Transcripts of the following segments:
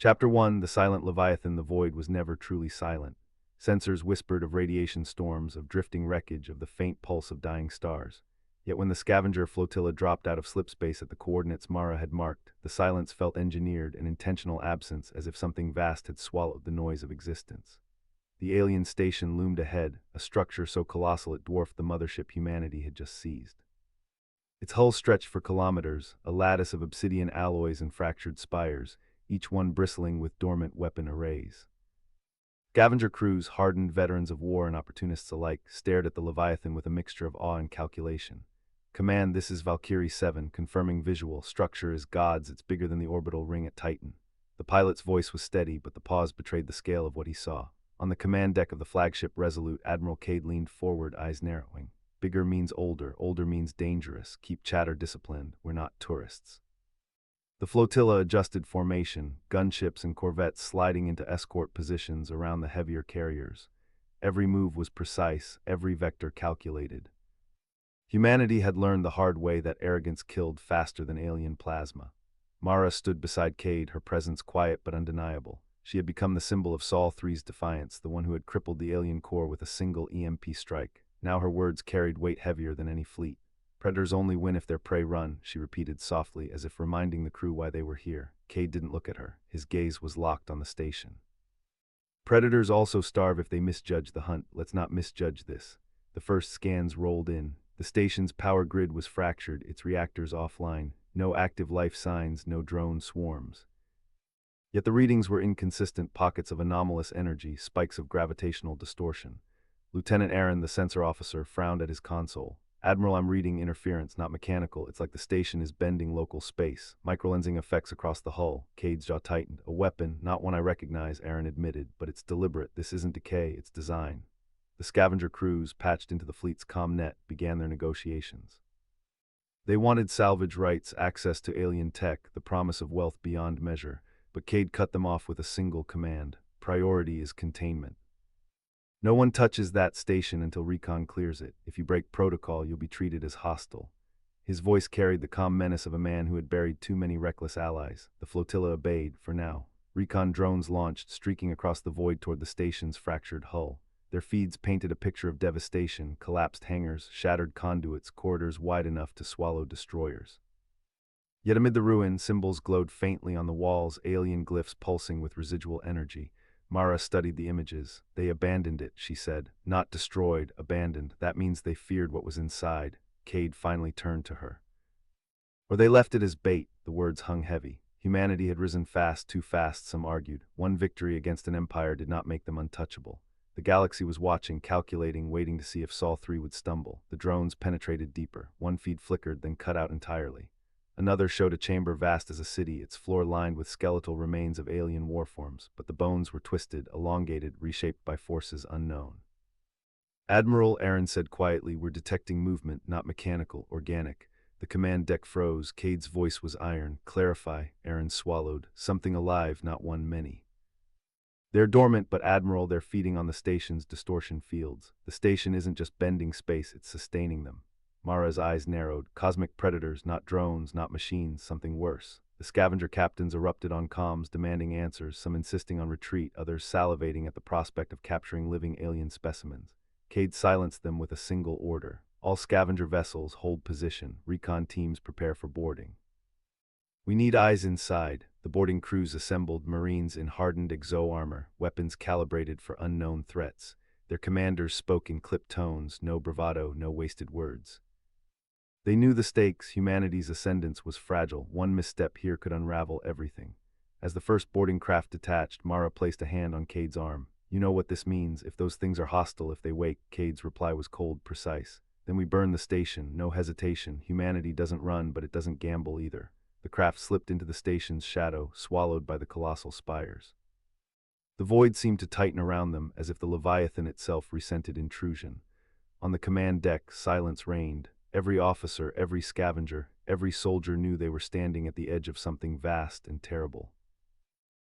Chapter 1, The Silent Leviathan. The void was never truly silent. Sensors whispered of radiation storms, of drifting wreckage, of the faint pulse of dying stars. Yet when the scavenger flotilla dropped out of slipspace at the coordinates Mara had marked, the silence felt engineered, an intentional absence, as if something vast had swallowed the noise of existence. The alien station loomed ahead, a structure so colossal it dwarfed the mothership humanity had just seized. Its hull stretched for kilometers, a lattice of obsidian alloys and fractured spires, each one bristling with dormant weapon arrays. Scavenger crews, hardened veterans of war and opportunists alike, stared at the Leviathan with a mixture of awe and calculation. Command, this is Valkyrie 7, confirming visual. Structure is God's, it's bigger than the orbital ring at Titan. The pilot's voice was steady, but the pause betrayed the scale of what he saw. On the command deck of the flagship Resolute, Admiral Cade leaned forward, eyes narrowing. Bigger means older, older means dangerous. Keep chatter disciplined, we're not tourists. The flotilla adjusted formation, gunships and corvettes sliding into escort positions around the heavier carriers. Every move was precise, every vector calculated. Humanity had learned the hard way that arrogance killed faster than alien plasma. Mara stood beside Cade, her presence quiet but undeniable. She had become the symbol of Sol 3's defiance, the one who had crippled the alien core with a single EMP strike. Now her words carried weight heavier than any fleet. Predators only win if their prey run, she repeated softly, as if reminding the crew why they were here. Cade didn't look at her. His gaze was locked on the station. Predators also starve if they misjudge the hunt. Let's not misjudge this. The first scans rolled in. The station's power grid was fractured, its reactors offline. No active life signs, no drone swarms. Yet the readings were inconsistent, pockets of anomalous energy, spikes of gravitational distortion. Lieutenant Aaron, the sensor officer, frowned at his console. Admiral, I'm reading interference, not mechanical. It's like the station is bending local space. Microlensing effects across the hull. Cade's jaw tightened. A weapon, not one I recognize, Aaron admitted, but it's deliberate. This isn't decay, it's design. The scavenger crews, patched into the fleet's comm net, began their negotiations. They wanted salvage rights, access to alien tech, the promise of wealth beyond measure, but Cade cut them off with a single command. Priority is containment. No one touches that station until recon clears it. If you break protocol, you'll be treated as hostile. His voice carried the calm menace of a man who had buried too many reckless allies. The flotilla obeyed, for now. Recon drones launched, streaking across the void toward the station's fractured hull. Their feeds painted a picture of devastation, collapsed hangars, shattered conduits, corridors wide enough to swallow destroyers. Yet amid the ruin, symbols glowed faintly on the walls, alien glyphs pulsing with residual energy. Mara studied the images. They abandoned it, she said. Not destroyed, abandoned. That means they feared what was inside. Cade finally turned to her. Or they left it as bait, the words hung heavy. Humanity had risen fast, too fast, some argued. One victory against an empire did not make them untouchable. The galaxy was watching, calculating, waiting to see if Sol 3 would stumble. The drones penetrated deeper. One feed flickered, then cut out entirely. Another showed a chamber vast as a city, its floor lined with skeletal remains of alien warforms, but the bones were twisted, elongated, reshaped by forces unknown. Admiral, Aaron said quietly, we're detecting movement, not mechanical, organic. The command deck froze. Cade's voice was iron. Clarify, Aaron swallowed. Something alive, not one many. They're dormant, but Admiral, they're feeding on the station's distortion fields. The station isn't just bending space, it's sustaining them. Mara's eyes narrowed. Cosmic predators, not drones, not machines, something worse. The scavenger captains erupted on comms, demanding answers, some insisting on retreat, others salivating at the prospect of capturing living alien specimens. Cade silenced them with a single order. All scavenger vessels hold position. Recon teams prepare for boarding. We need eyes inside. The boarding crews assembled, Marines in hardened exo-armor, weapons calibrated for unknown threats. Their commanders spoke in clipped tones, no bravado, no wasted words. They knew the stakes. Humanity's ascendance was fragile. One misstep here could unravel everything. As the first boarding craft detached, Mara placed a hand on Cade's arm. You know what this means. If those things are hostile, if they wake, Cade's reply was cold, precise. Then we burn the station, no hesitation. Humanity doesn't run, but it doesn't gamble either. The craft slipped into the station's shadow, swallowed by the colossal spires. The void seemed to tighten around them, as if the Leviathan itself resented intrusion. On the command deck, silence reigned. Every officer, every scavenger, every soldier knew they were standing at the edge of something vast and terrible.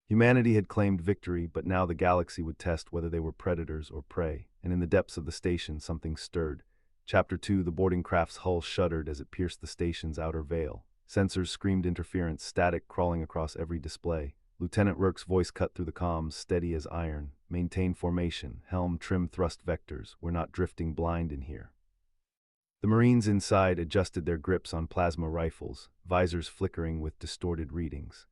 Humanity had claimed victory, but now the galaxy would test whether they were predators or prey, and in the depths of the station something stirred. Chapter 2, the boarding craft's hull shuddered as it pierced the station's outer veil. Sensors screamed interference, static crawling across every display. Lieutenant Rourke's voice cut through the comms, steady as iron. Maintain formation, helm trim thrust vectors. We're not drifting blind in here. The Marines inside adjusted their grips on plasma rifles, visors flickering with distorted readings.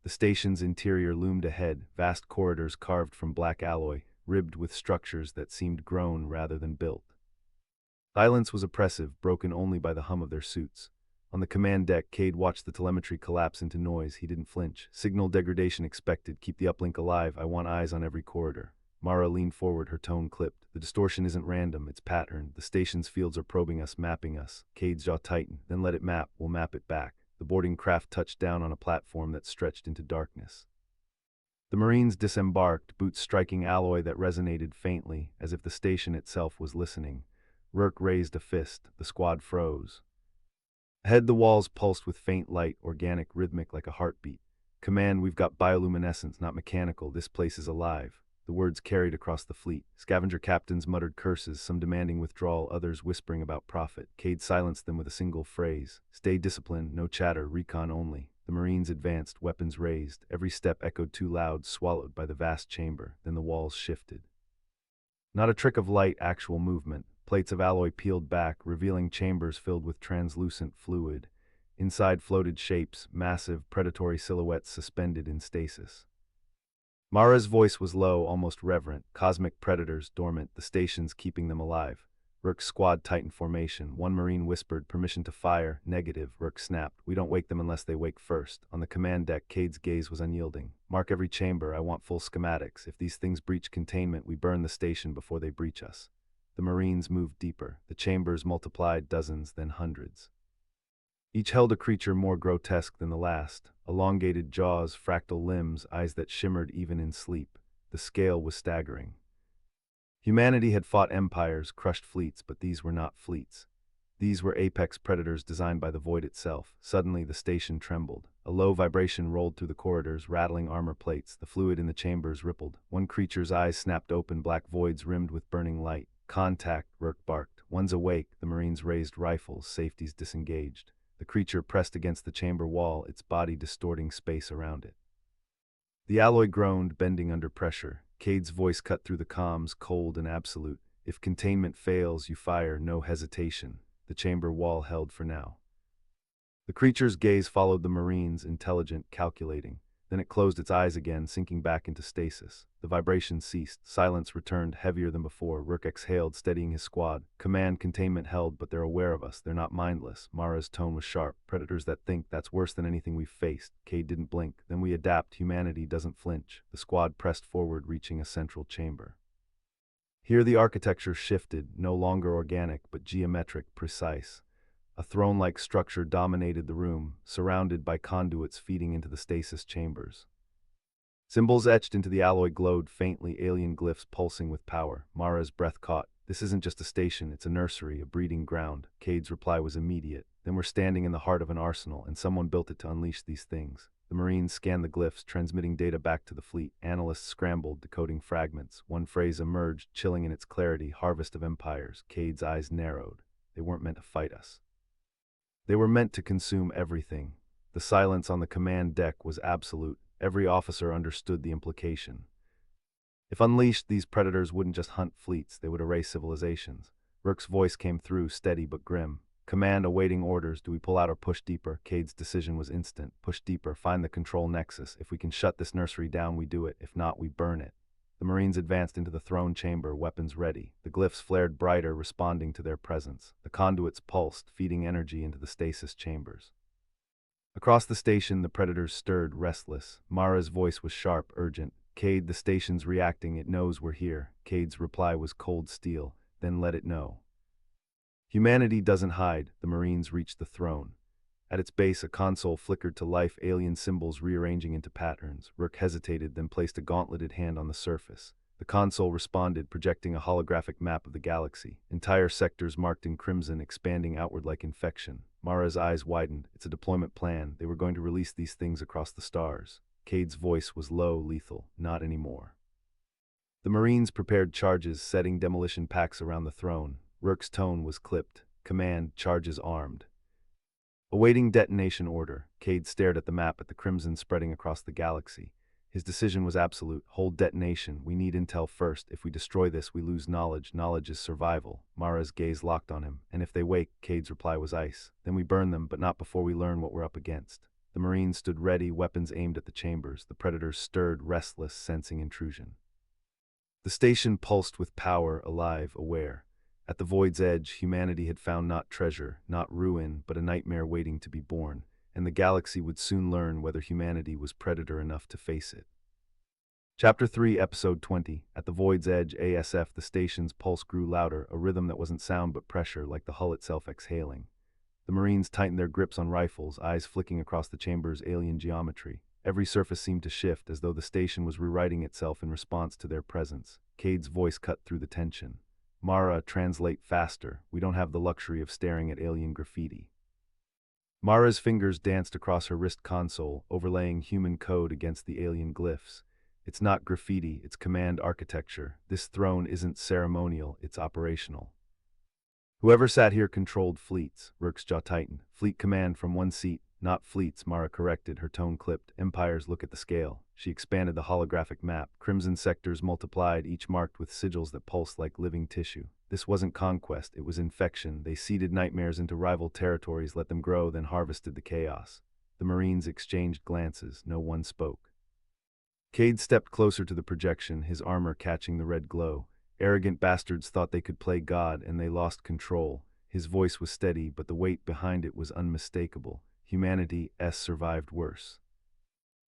The station's interior loomed ahead, vast corridors carved from black alloy, ribbed with structures that seemed grown rather than built. Silence was oppressive, broken only by the hum of their suits. On the command deck, Cade watched the telemetry collapse into noise. He didn't flinch. Signal degradation expected. Keep the uplink alive. I want eyes on every corridor. Mara leaned forward, her tone clipped. The distortion isn't random, it's patterned. The station's fields are probing us, mapping us. Cade's jaw tightened. Then let it map. We'll map it back. The boarding craft touched down on a platform that stretched into darkness. The Marines disembarked, boots striking alloy that resonated faintly, as if the station itself was listening. Rourke raised a fist. The squad froze. Ahead, the walls pulsed with faint light, organic, rhythmic like a heartbeat. Command, we've got bioluminescence, not mechanical. This place is alive. The words carried across the fleet. Scavenger captains muttered curses, some demanding withdrawal, others whispering about profit. Cade silenced them with a single phrase. Stay disciplined, no chatter, recon only. The Marines advanced, weapons raised. Every step echoed too loud, swallowed by the vast chamber. Then the walls shifted. Not a trick of light, actual movement. Plates of alloy peeled back, revealing chambers filled with translucent fluid. Inside floated shapes, massive, predatory silhouettes suspended in stasis. Mara's voice was low, almost reverent. Cosmic predators, dormant, the station's keeping them alive. Rourke's squad tightened formation. One Marine whispered, permission to fire. Negative. Rourke snapped. We don't wake them unless they wake first. On the command deck, Cade's gaze was unyielding. Mark every chamber. I want full schematics. If these things breach containment, we burn the station before they breach us. The Marines moved deeper. The chambers multiplied, dozens, then hundreds. Each held a creature more grotesque than the last. Elongated jaws, fractal limbs, eyes that shimmered even in sleep. The scale was staggering. Humanity had fought empires, crushed fleets, but these were not fleets. These were apex predators designed by the void itself. Suddenly, the station trembled. A low vibration rolled through the corridors, rattling armor plates. The fluid in the chambers rippled. One creature's eyes snapped open, black voids rimmed with burning light. Contact, Rourke barked. One's awake. The Marines raised rifles, safeties disengaged. The creature pressed against the chamber wall, its body distorting space around it. The alloy groaned, bending under pressure. Cade's voice cut through the comms, cold and absolute. If containment fails, you fire, no hesitation. The chamber wall held for now. The creature's gaze followed the Marines, intelligent, calculating. Then it closed its eyes again, sinking back into stasis. The vibration ceased. Silence returned, heavier than before. Rourke exhaled, steadying his squad. Command, containment held, but they're aware of us. They're not mindless. Mara's tone was sharp. Predators that think, that's worse than anything we've faced. Cade didn't blink. Then we adapt. Humanity doesn't flinch. The squad pressed forward, reaching a central chamber. Here the architecture shifted, no longer organic, but geometric, precise. A throne-like structure dominated the room, surrounded by conduits feeding into the stasis chambers. Symbols etched into the alloy glowed faintly, alien glyphs pulsing with power. Mara's breath caught. This isn't just a station, it's a nursery, a breeding ground. Cade's reply was immediate. Then we're standing in the heart of an arsenal, and someone built it to unleash these things. The Marines scanned the glyphs, transmitting data back to the fleet. Analysts scrambled, decoding fragments. One phrase emerged, chilling in its clarity, harvest of empires. Cade's eyes narrowed. They weren't meant to fight us. They were meant to consume everything. The silence on the command deck was absolute. Every officer understood the implication. If unleashed, these predators wouldn't just hunt fleets, they would erase civilizations. Rourke's voice came through, steady but grim. Command awaiting orders. Do we pull out or push deeper? Cade's decision was instant. Push deeper, find the control nexus. If we can shut this nursery down, we do it. If not, we burn it. The Marines advanced into the throne chamber, weapons ready. The glyphs flared brighter, responding to their presence. The conduits pulsed, feeding energy into the stasis chambers. Across the station, the predators stirred, restless. Mara's voice was sharp, urgent. Cade, the station's reacting, it knows we're here. Cade's reply was cold steel. Then let it know. Humanity doesn't hide. The Marines reached the throne. At its base, a console flickered to life, alien symbols rearranging into patterns. Rourke hesitated, then placed a gauntleted hand on the surface. The console responded, projecting a holographic map of the galaxy. Entire sectors marked in crimson, expanding outward like infection. Mara's eyes widened. It's a deployment plan. They were going to release these things across the stars. Cade's voice was low, lethal. Not anymore. The Marines prepared charges, setting demolition packs around the throne. Rourke's tone was clipped. Command, charges armed. Awaiting detonation order, Cade stared at the map at the crimson spreading across the galaxy. His decision was absolute. Hold detonation. We need intel first. If we destroy this, we lose knowledge. Knowledge is survival. Mara's gaze locked on him. And if they wake, Cade's reply was ice. Then we burn them, but not before we learn what we're up against. The Marines stood ready, weapons aimed at the chambers. The Predators stirred, restless, sensing intrusion. The station pulsed with power, alive, aware. At the void's edge, humanity had found not treasure, not ruin, but a nightmare waiting to be born, and the galaxy would soon learn whether humanity was predator enough to face it. Chapter 3, Episode 20. At the void's edge, ASF, the station's pulse grew louder, a rhythm that wasn't sound but pressure, like the hull itself exhaling. The Marines tightened their grips on rifles, eyes flicking across the chamber's alien geometry. Every surface seemed to shift, as though the station was rewriting itself in response to their presence. Cade's voice cut through the tension. Mara, translate faster. We don't have the luxury of staring at alien graffiti. Mara's fingers danced across her wrist console, overlaying human code against the alien glyphs. It's not graffiti, it's command architecture. This throne isn't ceremonial, it's operational. Whoever sat here controlled fleets. Rourke's jaw tightened. Fleet command from one seat, not fleets, Mara corrected, her tone clipped. Empires look at the scale. She expanded the holographic map. Crimson sectors multiplied, each marked with sigils that pulsed like living tissue. This wasn't conquest, it was infection. They seeded nightmares into rival territories, let them grow, then harvested the chaos. The Marines exchanged glances. No one spoke. Cade stepped closer to the projection, his armor catching the red glow. Arrogant bastards thought they could play God, and they lost control. His voice was steady, but the weight behind it was unmistakable. Humanity's survived worse.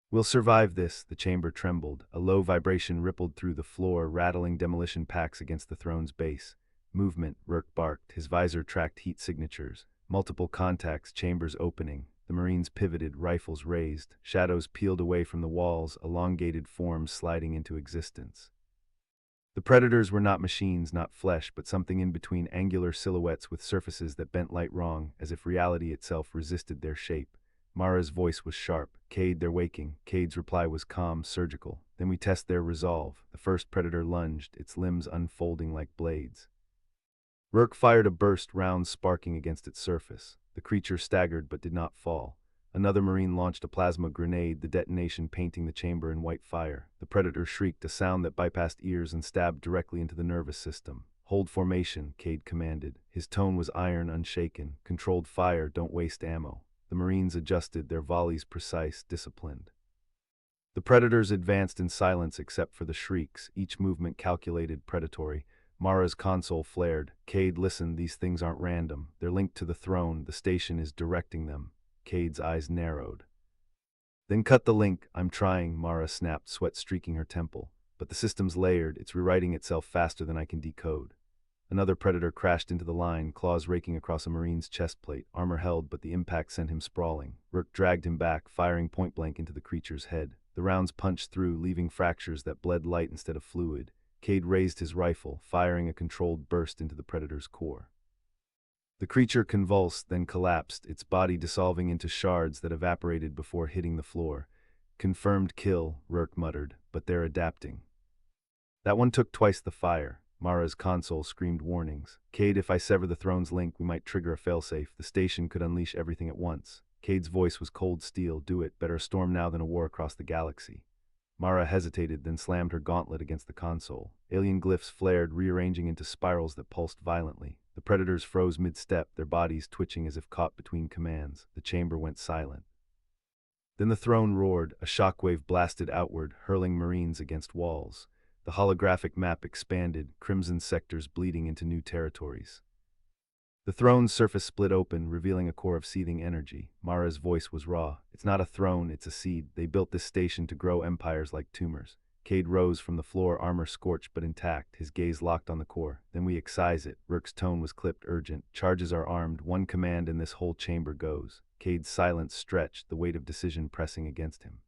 We'll survive this, the chamber trembled. A low vibration rippled through the floor, rattling demolition packs against the throne's base. Movement, Rourke barked. His visor tracked heat signatures. Multiple contacts, chambers opening. The Marines pivoted, rifles raised. Shadows peeled away from the walls, elongated forms sliding into existence. The Predators were not machines, not flesh, but something in between, angular silhouettes with surfaces that bent light wrong, as if reality itself resisted their shape. Mara's voice was sharp. Cade, they're waking. Cade's reply was calm, surgical. Then we test their resolve. The first Predator lunged, its limbs unfolding like blades. Rourke fired a burst, rounds sparking against its surface. The creature staggered but did not fall. Another Marine launched a plasma grenade, the detonation painting the chamber in white fire. The Predator shrieked, a sound that bypassed ears and stabbed directly into the nervous system. Hold formation, Cade commanded. His tone was iron, unshaken. Controlled fire, don't waste ammo. The Marines adjusted, their volleys precise, disciplined. The Predators advanced in silence except for the shrieks, each movement calculated, predatory. Mara's console flared. Cade, listen, these things aren't random. They're linked to the throne. The station is directing them. Cade's eyes narrowed. Then cut the link. I'm trying, Mara snapped, sweat streaking her temple. But the system's layered. It's rewriting itself faster than I can decode. Another Predator crashed into the line, claws raking across a Marine's chest plate. Armor held, but the impact sent him sprawling. Rourke dragged him back, firing point-blank into the creature's head. The rounds punched through, leaving fractures that bled light instead of fluid. Cade raised his rifle, firing a controlled burst into the Predator's core. The creature convulsed, then collapsed, its body dissolving into shards that evaporated before hitting the floor. Confirmed kill, Rourke muttered, but they're adapting. That one took twice the fire. Mara's console screamed warnings. Cade, if I sever the throne's link, we might trigger a failsafe. The station could unleash everything at once. Cade's voice was cold steel. Do it. Better a storm now than a war across the galaxy. Mara hesitated, then slammed her gauntlet against the console. Alien glyphs flared, rearranging into spirals that pulsed violently. The Predators froze mid-step, their bodies twitching as if caught between commands. The chamber went silent. Then the throne roared, a shockwave blasted outward, hurling Marines against walls. The holographic map expanded, crimson sectors bleeding into new territories. The throne's surface split open, revealing a core of seething energy. Mara's voice was raw. It's not a throne, it's a seed. They built this station to grow empires like tumors. Cade rose from the floor, armor scorched but intact, his gaze locked on the core. Then we excise it. Rourke's tone was clipped, urgent. Charges are armed. One command and this whole chamber goes. Cade's silence stretched, the weight of decision pressing against him.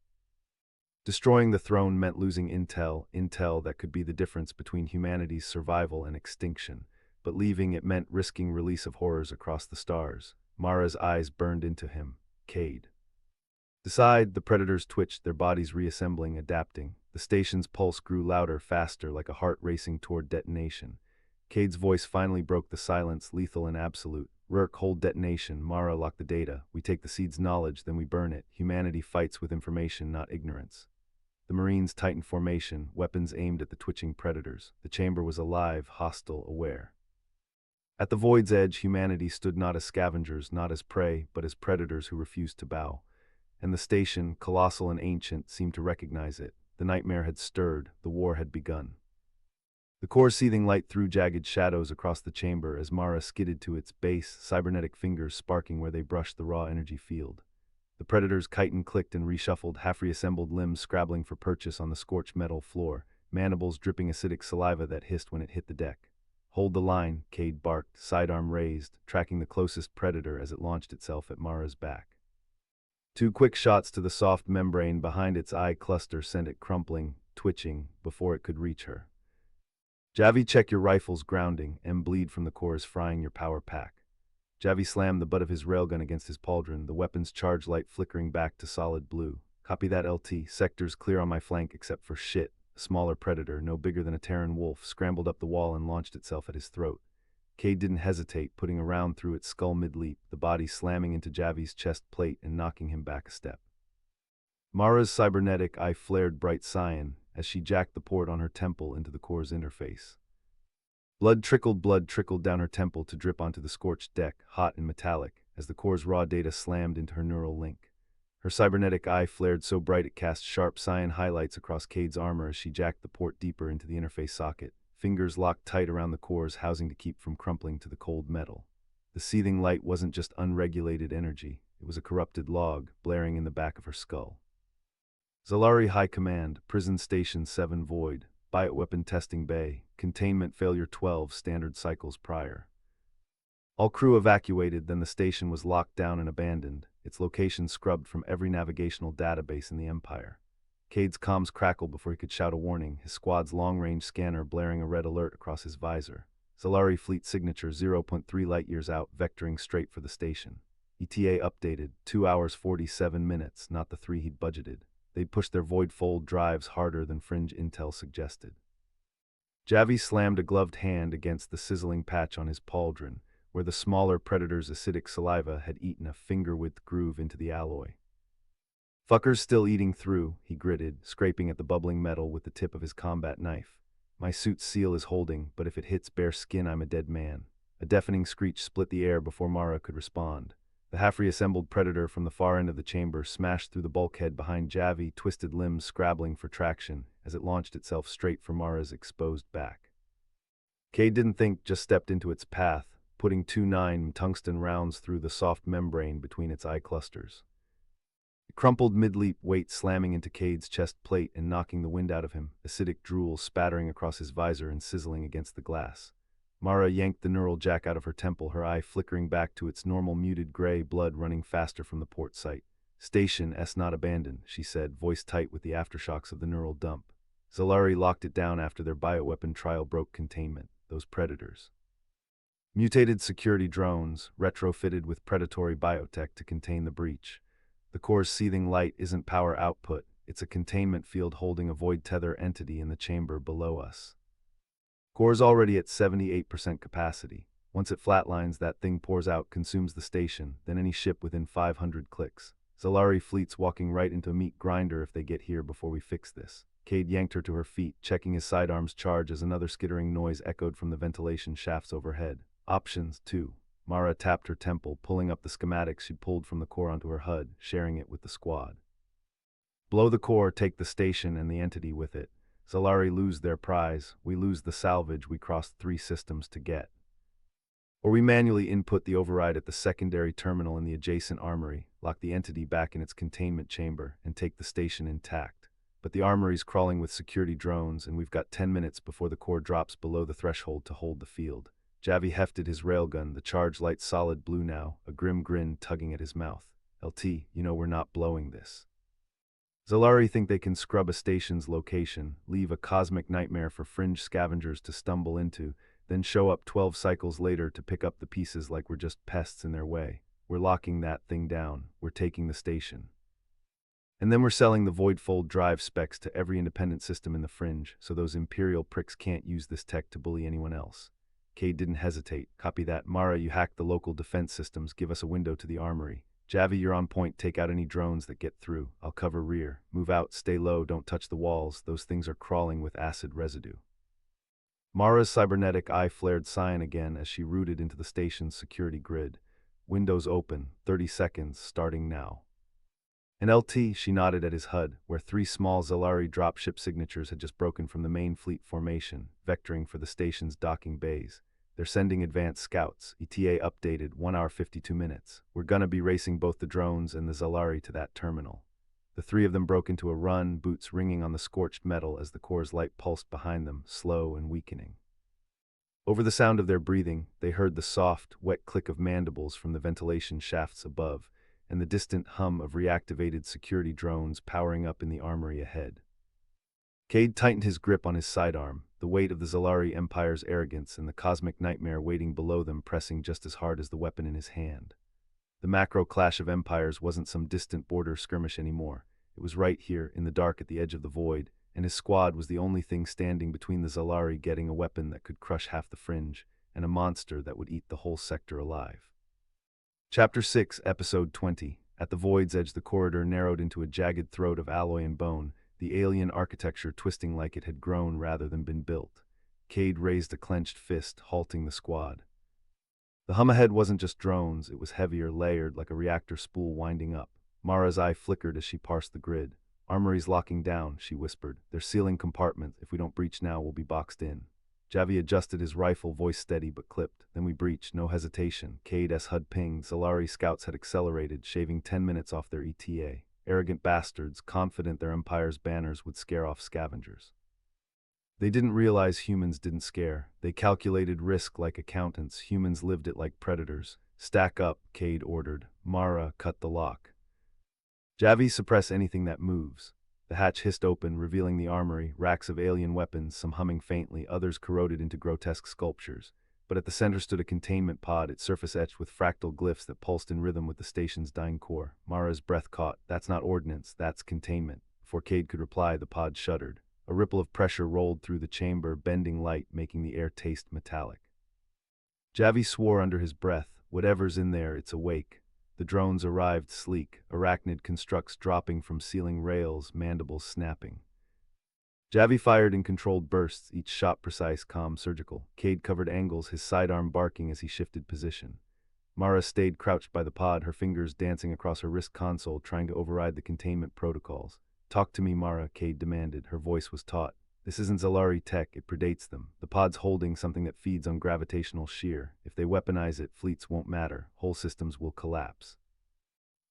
Destroying the throne meant losing intel that could be the difference between humanity's survival and extinction. But leaving it meant risking release of horrors across the stars. Mara's eyes burned into him. Cade. Decide, the Predators twitched, their bodies reassembling, adapting. The station's pulse grew louder, faster, like a heart racing toward detonation. Cade's voice finally broke the silence, lethal and absolute. Rourke, hold detonation. Mara, lock the data. We take the seed's knowledge, then we burn it. Humanity fights with information, not ignorance. The Marines tightened formation, weapons aimed at the twitching predators. The chamber was alive, hostile, aware. At the void's edge, humanity stood not as scavengers, not as prey, but as predators who refused to bow. And the station, colossal and ancient, seemed to recognize it. The nightmare had stirred, the war had begun. The core's seething light threw jagged shadows across the chamber as Mara skidded to its base, cybernetic fingers sparking where they brushed the raw energy field. The predator's chitin clicked and reshuffled, half-reassembled limbs scrabbling for purchase on the scorched metal floor, mandibles dripping acidic saliva that hissed when it hit the deck. "Hold the line," Cade barked, sidearm raised, tracking the closest predator as it launched itself at Mara's back. Two quick shots to the soft membrane behind its eye cluster sent it crumpling, twitching, before it could reach her. "Javi, check your rifle's grounding, and bleed from the core is frying your power pack." Javi slammed the butt of his railgun against his pauldron, the weapon's charge light flickering back to solid blue. "Copy that, LT. Sector's clear on my flank except for shit." A smaller predator, no bigger than a Terran wolf, scrambled up the wall and launched itself at his throat. Cade didn't hesitate, putting a round through its skull mid-leap, the body slamming into Javi's chest plate and knocking him back a step. Mara's cybernetic eye flared bright cyan as she jacked the port on her temple into the core's interface. Blood trickled down her temple to drip onto the scorched deck, hot and metallic, as the core's raw data slammed into her neural link. Her cybernetic eye flared so bright it cast sharp cyan highlights across Cade's armor as she jacked the port deeper into the interface socket, fingers locked tight around the core's housing to keep from crumpling to the cold metal. The seething light wasn't just unregulated energy, it was a corrupted log, blaring in the back of her skull. Zalari High Command, Prison Station 7 Void, Bioweapon Testing Bay, Containment Failure 12 standard cycles prior. All crew evacuated, then the station was locked down and abandoned, its location scrubbed from every navigational database in the Empire. Cade's comms crackled before he could shout a warning, his squad's long-range scanner blaring a red alert across his visor. Zalari Fleet Signature 0.3 light-years out, vectoring straight for the station. ETA updated, 2 hours 47 minutes, not the 3 he'd budgeted. They'd pushed their void-fold drives harder than fringe intel suggested. Javi slammed a gloved hand against the sizzling patch on his pauldron, where the smaller predator's acidic saliva had eaten a finger-width groove into the alloy. "Fucker's still eating through," he gritted, scraping at the bubbling metal with the tip of his combat knife. "My suit's seal is holding, but if it hits bare skin, I'm a dead man." A deafening screech split the air before Mara could respond. The half-reassembled predator from the far end of the chamber smashed through the bulkhead behind Javi, twisted limbs scrabbling for traction as it launched itself straight for Mara's exposed back. Cade didn't think, just stepped into its path, putting 2.9 tungsten rounds through the soft membrane between its eye clusters. It crumpled mid-leap, weight slamming into Cade's chest plate and knocking the wind out of him, acidic drool spattering across his visor and sizzling against the glass. Mara yanked the neural jack out of her temple, her eye flickering back to its normal muted gray, blood running faster from the port sight. "Station S not abandoned," she said, voice tight with the aftershocks of the neural dump. Zalari locked it down after their bioweapon trial broke containment. Those predators. Mutated security drones, retrofitted with predatory biotech to contain the breach. The core's seething light isn't power output, it's a containment field holding a void tether entity in the chamber below us. Core's already at 78% capacity. Once it flatlines, that thing pours out, consumes the station, then any ship within 500 clicks. Zalari fleet's walking right into a meat grinder if they get here before we fix this. Cade yanked her to her feet, checking his sidearms charge as another skittering noise echoed from the ventilation shafts overhead. Options 2. Mara tapped her temple, pulling up the schematics she'd pulled from the core onto her HUD, sharing it with the squad. Blow the core, take the station and the entity with it. Zalari lose their prize, we lose the salvage we crossed 3 systems to get. Or we manually input the override at the secondary terminal in the adjacent armory, lock the entity back in its containment chamber, and take the station intact. But the armory's crawling with security drones, and we've got 10 minutes before the core drops below the threshold to hold the field. Javi hefted his railgun, the charge light solid blue now, a grim grin tugging at his mouth. "LT, you know we're not blowing this." Zalari think they can scrub a station's location, leave a cosmic nightmare for fringe scavengers to stumble into, then show up 12 cycles later to pick up the pieces like we're just pests in their way. We're locking that thing down. We're taking the station. And then we're selling the void-fold drive specs to every independent system in the fringe, so those Imperial pricks can't use this tech to bully anyone else. Cade didn't hesitate. "Copy that. Mara, you hack the local defense systems, give us a window to the armory. Javi, you're on point. Take out any drones that get through. I'll cover rear. Move out, stay low, don't touch the walls. Those things are crawling with acid residue. Mara's cybernetic eye flared cyan again as she rooted into the station's security grid. Windows open, 30 seconds, starting now. In LT, she nodded at his HUD, where 3 small Zalari dropship signatures had just broken from the main fleet formation, vectoring for the station's docking bays. They're sending advanced scouts. ETA updated, 1 hour 52 minutes. We're gonna be racing both the drones and the Zalari to that terminal. The 3 of them broke into a run, boots ringing on the scorched metal as the core's light pulsed behind them, slow and weakening. Over the sound of their breathing, they heard the soft, wet click of mandibles from the ventilation shafts above, and the distant hum of reactivated security drones powering up in the armory ahead. Cade tightened his grip on his sidearm, the weight of the Zalari Empire's arrogance and the cosmic nightmare waiting below them pressing just as hard as the weapon in his hand. The macro clash of empires wasn't some distant border skirmish anymore. It was right here, in the dark at the edge of the void, and his squad was the only thing standing between the Zalari getting a weapon that could crush half the fringe, and a monster that would eat the whole sector alive. Chapter 6, Episode 20. At the void's edge, the corridor narrowed into a jagged throat of alloy and bone, the alien architecture twisting like it had grown rather than been built. Cade raised a clenched fist, halting the squad. The hum ahead wasn't just drones, it was heavier, layered, like a reactor spool winding up. Mara's eye flickered as she parsed the grid. Armory's locking down, she whispered. They're sealing compartments. If we don't breach now, we'll be boxed in. Javi adjusted his rifle, voice steady but clipped. Then we breached, no hesitation. Cade's HUD pinged. Zalari scouts had accelerated, shaving 10 minutes off their ETA. Arrogant bastards, confident their empire's banners would scare off scavengers. They didn't realize humans didn't scare. They calculated risk like accountants. Humans lived it like predators. Stack up, Cade ordered. Mara cut the lock. Javi, suppress anything that moves. The hatch hissed open, revealing the armory, racks of alien weapons, some humming faintly, others corroded into grotesque sculptures. But at the center stood a containment pod, its surface etched with fractal glyphs that pulsed in rhythm with the station's dying core. Mara's breath caught. That's not ordnance, that's containment. Before Cade could reply, the pod shuddered. A ripple of pressure rolled through the chamber, bending light, making the air taste metallic. Javi swore under his breath, whatever's in there, it's awake. The drones arrived sleek, arachnid constructs dropping from ceiling rails, mandibles snapping. Javi fired in controlled bursts, each shot precise, calm, surgical. Cade covered angles, his sidearm barking as he shifted position. Mara stayed crouched by the pod, her fingers dancing across her wrist console, trying to override the containment protocols. Talk to me, Mara, Cade demanded. Her voice was taut. This isn't Zalari tech, it predates them. The pod's holding something that feeds on gravitational shear. If they weaponize it, fleets won't matter. Whole systems will collapse.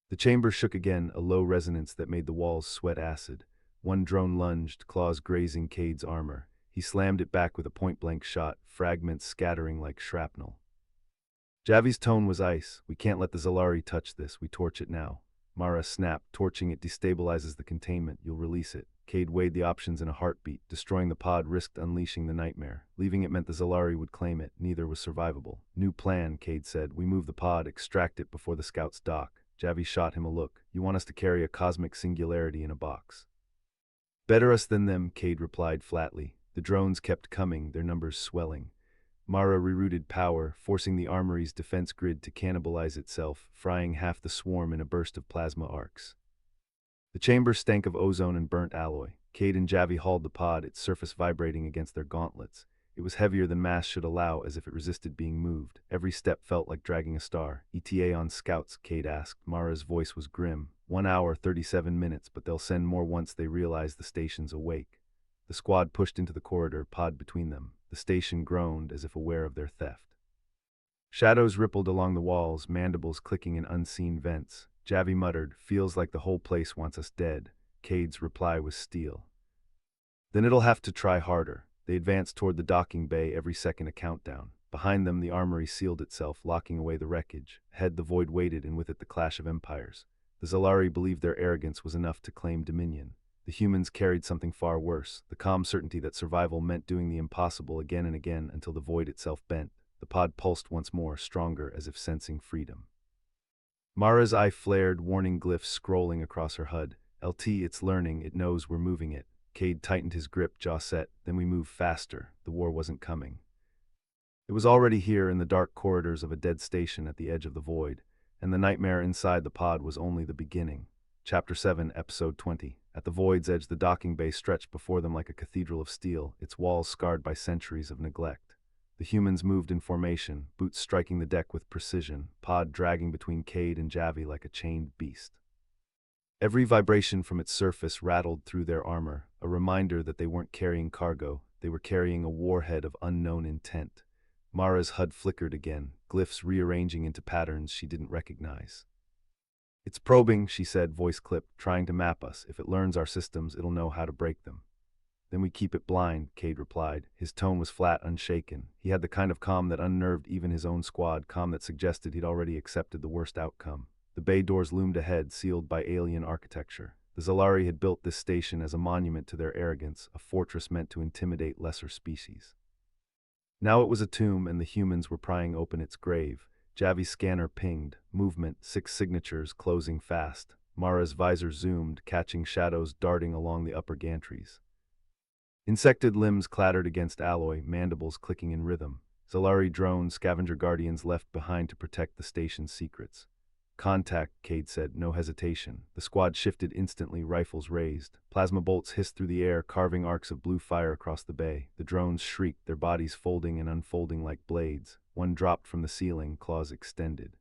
The chamber shook again, a low resonance that made the walls sweat acid. One drone lunged, claws grazing Cade's armor. He slammed it back with a point-blank shot, fragments scattering like shrapnel. Javi's tone was ice. We can't let the Zalari touch this. We torch it now. Mara snapped. Torching it destabilizes the containment. You'll release it. Cade weighed the options in a heartbeat. Destroying the pod risked unleashing the nightmare. Leaving it meant the Zalari would claim it. Neither was survivable. New plan, Cade said. We move the pod, extract it before the scouts dock. Javi shot him a look. You want us to carry a cosmic singularity in a box. Better us than them, Cade replied flatly. The drones kept coming, their numbers swelling. Mara rerouted power, forcing the armory's defense grid to cannibalize itself, frying half the swarm in a burst of plasma arcs. The chamber stank of ozone and burnt alloy. Cade and Javi hauled the pod, its surface vibrating against their gauntlets. It was heavier than mass should allow, as if it resisted being moved. Every step felt like dragging a star. ETA on scouts, Cade asked. Mara's voice was grim. 1 hour, 37 minutes, but they'll send more once they realize the station's awake. The squad pushed into the corridor, pod between them. The station groaned as if aware of their theft. Shadows rippled along the walls, mandibles clicking in unseen vents. Javi muttered, feels like the whole place wants us dead. Cade's reply was steel. Then it'll have to try harder. They advanced toward the docking bay, every second a countdown. Behind them, the armory sealed itself, locking away the wreckage. Ahead, the void waited, and with it the clash of empires. The Zalari believed their arrogance was enough to claim dominion. The humans carried something far worse, the calm certainty that survival meant doing the impossible again and again until the void itself bent. The pod pulsed once more, stronger, as if sensing freedom. Mara's eye flared, warning glyphs scrolling across her HUD. LT, it's learning, it knows we're moving it. Cade tightened his grip, jaw set. Then we moved faster. The war wasn't coming. It was already here in the dark corridors of a dead station at the edge of the void, And the nightmare inside the pod was only the beginning. Chapter 7, Episode 20. At the void's edge, the docking bay stretched before them like a cathedral of steel, its walls scarred by centuries of neglect. The humans moved in formation, boots striking the deck with precision, pod dragging between Cade and Javi like a chained beast. Every vibration from its surface rattled through their armor, a reminder that they weren't carrying cargo, they were carrying a warhead of unknown intent. Mara's HUD flickered again, glyphs rearranging into patterns she didn't recognize. "It's probing," she said, voice clipped, "trying to map us. If it learns our systems, it'll know how to break them." "Then we keep it blind," Cade replied. His tone was flat, unshaken. He had the kind of calm that unnerved even his own squad, calm that suggested he'd already accepted the worst outcome. The bay doors loomed ahead, sealed by alien architecture. The Zalari had built this station as a monument to their arrogance, a fortress meant to intimidate lesser species. Now it was a tomb, and the humans were prying open its grave. Javi's scanner pinged. Movement, 6 signatures, closing fast. Mara's visor zoomed, catching shadows darting along the upper gantries. Insected limbs clattered against alloy, mandibles clicking in rhythm. Zalari drones, scavenger guardians left behind to protect the station's secrets. "Contact," Cade said, no hesitation. The squad shifted instantly, rifles raised. Plasma bolts hissed through the air, carving arcs of blue fire across the bay. The drones shrieked, their bodies folding and unfolding like blades. One dropped from the ceiling, claws extended.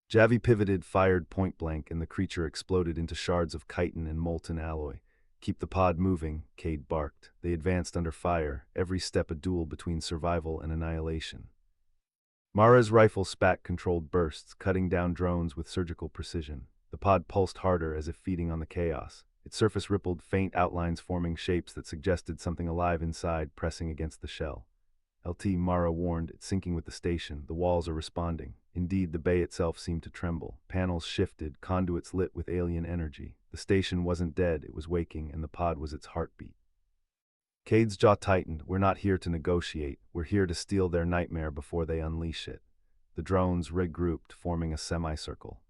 Javi pivoted, fired point blank, and the creature exploded into shards of chitin and molten alloy. "Keep the pod moving," Cade barked. They advanced under fire, every step a duel between survival and annihilation. Mara's rifle spat controlled bursts, cutting down drones with surgical precision. The pod pulsed harder, as if feeding on the chaos. Its surface rippled, faint outlines forming shapes that suggested something alive inside, pressing against the shell. "LT," Mara warned, "it's syncing with the station. The walls are responding." Indeed, the bay itself seemed to tremble. Panels shifted, conduits lit with alien energy. The station wasn't dead, it was waking, and the pod was its heartbeat. Cade's jaw tightened. "We're not here to negotiate. We're here to steal their nightmare before they unleash it." The drones regrouped, forming a semicircle.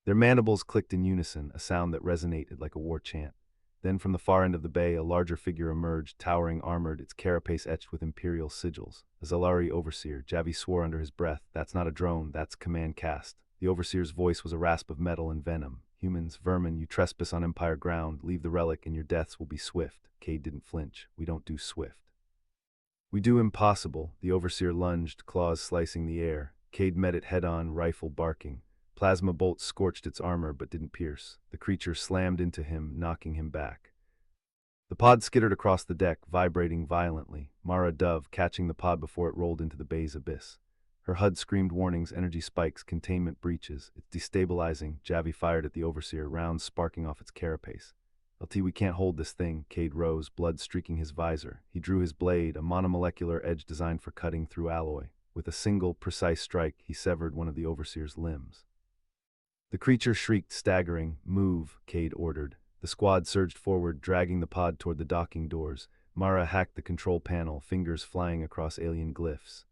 Their mandibles clicked in unison, a sound that resonated like a war chant. Then from the far end of the bay, a larger figure emerged, towering, armored, its carapace etched with imperial sigils. A Zalari overseer. Javi swore under his breath. "That's not a drone, that's command cast." The overseer's voice was a rasp of metal and venom. "Humans, vermin, you trespass on Empire ground. Leave the relic and your deaths will be swift." Cade didn't flinch. "We don't do swift. We do impossible." The overseer lunged, claws slicing the air. Cade met it head-on, rifle barking. Plasma bolts scorched its armor but didn't pierce. The creature slammed into him, knocking him back. The pod skittered across the deck, vibrating violently. Mara dove, catching the pod before it rolled into the bay's abyss. Her HUD screamed warnings, energy spikes, containment breaches. "It's destabilizing." Javi fired at the overseer, rounds sparking off its carapace. "LT, we can't hold this thing." Cade rose, blood streaking his visor. He drew his blade, a monomolecular edge designed for cutting through alloy. With a single, precise strike, he severed one of the overseer's limbs. The creature shrieked, staggering. "Move," Cade ordered. The squad surged forward, dragging the pod toward the docking doors. Mara hacked the control panel, fingers flying across alien glyphs.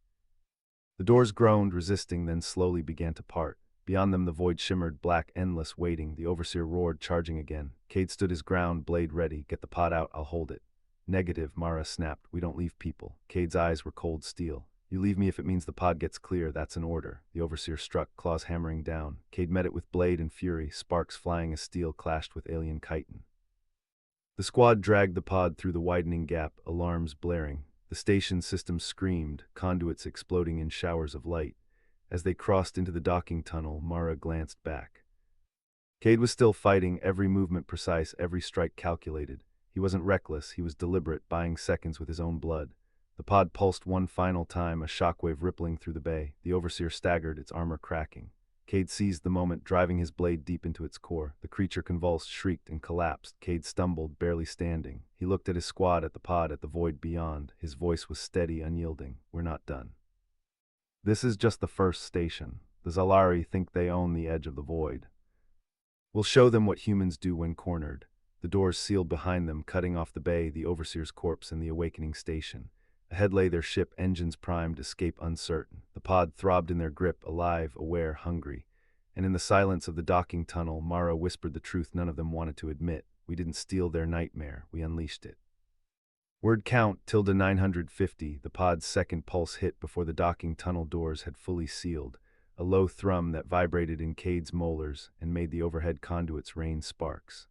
The doors groaned, resisting, then slowly began to part. Beyond them the void shimmered, black, endless, waiting. The overseer roared, charging again. Cade stood his ground, blade ready. "Get the pod out, I'll hold it." "Negative," Mara snapped. "We don't leave people." Cade's eyes were cold steel. "You leave me if it means the pod gets clear, that's an order." The overseer struck, claws hammering down. Cade met it with blade and fury, sparks flying as steel clashed with alien chitin. The squad dragged the pod through the widening gap, alarms blaring. The station system screamed, conduits exploding in showers of light. As they crossed into the docking tunnel, Mara glanced back. Cade was still fighting, every movement precise, every strike calculated. He wasn't reckless, he was deliberate, buying seconds with his own blood. The pod pulsed one final time, a shockwave rippling through the bay. The overseer staggered, its armor cracking. Cade seized the moment, driving his blade deep into its core. The creature convulsed, shrieked, and collapsed. Cade stumbled, barely standing. He looked at his squad, at the pod, at the void beyond. His voice was steady, unyielding. "We're not done. This is just the first station. The Zalari think they own the edge of the void. We'll show them what humans do when cornered." The doors sealed behind them, cutting off the bay, the overseer's corpse, and the awakening station. Ahead lay their ship, engines primed, escape uncertain. The pod throbbed in their grip, alive, aware, hungry. And in the silence of the docking tunnel, Mara whispered the truth none of them wanted to admit. "We didn't steal their nightmare, we unleashed it." Word count, ~950, the pod's second pulse hit before the docking tunnel doors had fully sealed. a low thrum that vibrated in Cade's molars and made the overhead conduits rain sparks.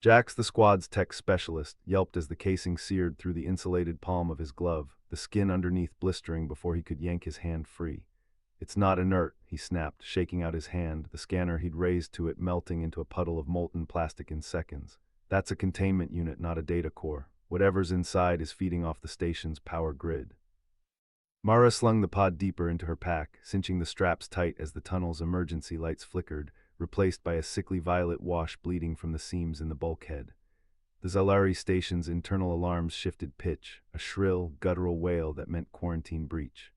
Jax, the squad's tech specialist, yelped as the casing seared through the insulated palm of his glove, the skin underneath blistering before he could yank his hand free. "It's not inert," he snapped, shaking out his hand, the scanner he'd raised to it melting into a puddle of molten plastic in seconds. "That's a containment unit, not a data core. Whatever's inside is feeding off the station's power grid." Mara slung the pod deeper into her pack, cinching the straps tight as the tunnel's emergency lights flickered, replaced by a sickly violet wash bleeding from the seams in the bulkhead. The Zalari station's internal alarms shifted pitch, a shrill, guttural wail that meant quarantine breach.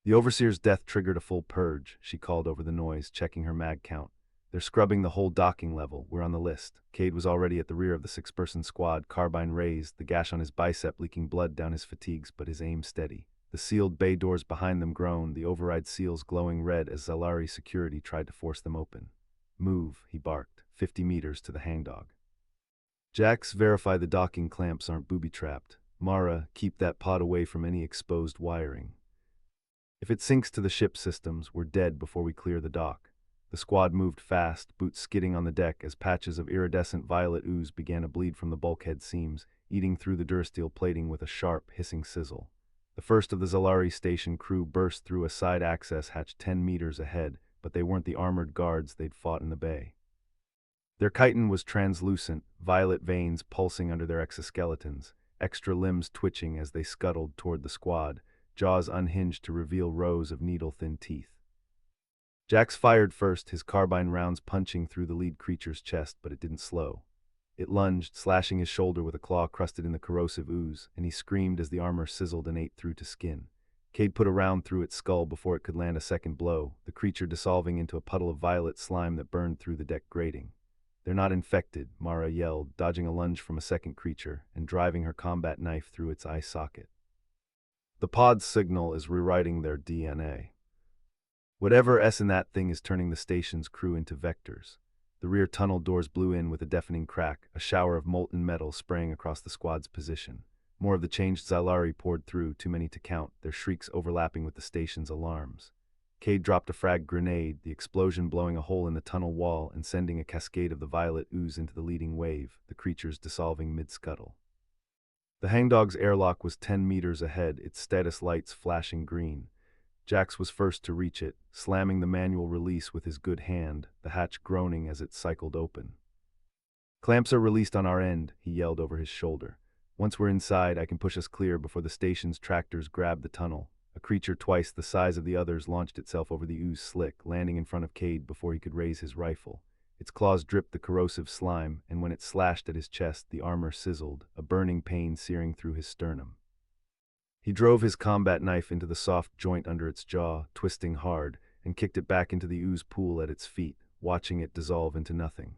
"The Overseer's death triggered a full purge," she called over the noise, checking her mag count. "They're scrubbing the whole docking level. We're on the list." Cade was already at the rear of the six-person squad, carbine raised, the gash on his bicep leaking blood down his fatigues, but his aim steady. The sealed bay doors behind them groaned, the override seals glowing red as Zalari security tried to force them open. "Move," he barked, 50 meters to the hangdog. "Jax, verify the docking clamps aren't booby-trapped. Mara, keep that pod away from any exposed wiring. If it sinks to the ship systems, we're dead before we clear the dock." The squad moved fast, boots skidding on the deck as patches of iridescent violet ooze began to bleed from the bulkhead seams, eating through the durasteel plating with a sharp, hissing sizzle. The first of the Zalari station crew burst through a side access hatch 10 meters ahead, but they weren't the armored guards they'd fought in the bay. Their chitin was translucent, violet veins pulsing under their exoskeletons, extra limbs twitching as they scuttled toward the squad, jaws unhinged to reveal rows of needle-thin teeth. Jax fired first, his carbine rounds punching through the lead creature's chest, but it didn't slow. It lunged, slashing his shoulder with a claw crusted in the corrosive ooze, and he screamed as the armor sizzled and ate through to skin. Cade put a round through its skull before it could land a second blow, the creature dissolving into a puddle of violet slime that burned through the deck grating. "They're not infected," Mara yelled, dodging a lunge from a second creature and driving her combat knife through its eye socket. "The pod's signal is rewriting their DNA. Whatever S in that thing is turning the station's crew into vectors." The rear tunnel doors blew in with a deafening crack, a shower of molten metal spraying across the squad's position. More of the changed Zalari poured through, too many to count, their shrieks overlapping with the station's alarms. Cade dropped a frag grenade, the explosion blowing a hole in the tunnel wall and sending a cascade of the violet ooze into the leading wave, the creatures dissolving mid-scuttle. The hangdog's airlock was 10 meters ahead, its status lights flashing green. Jax was first to reach it, slamming the manual release with his good hand, the hatch groaning as it cycled open. "Clamps are released on our end," he yelled over his shoulder. "Once we're inside, I can push us clear before the station's tractors grab the tunnel." A creature twice the size of the others launched itself over the ooze slick, landing in front of Cade before he could raise his rifle. Its claws dripped the corrosive slime, and when it slashed at his chest, the armor sizzled, a burning pain searing through his sternum. He drove his combat knife into the soft joint under its jaw, twisting hard, and kicked it back into the ooze pool at its feet, watching it dissolve into nothing.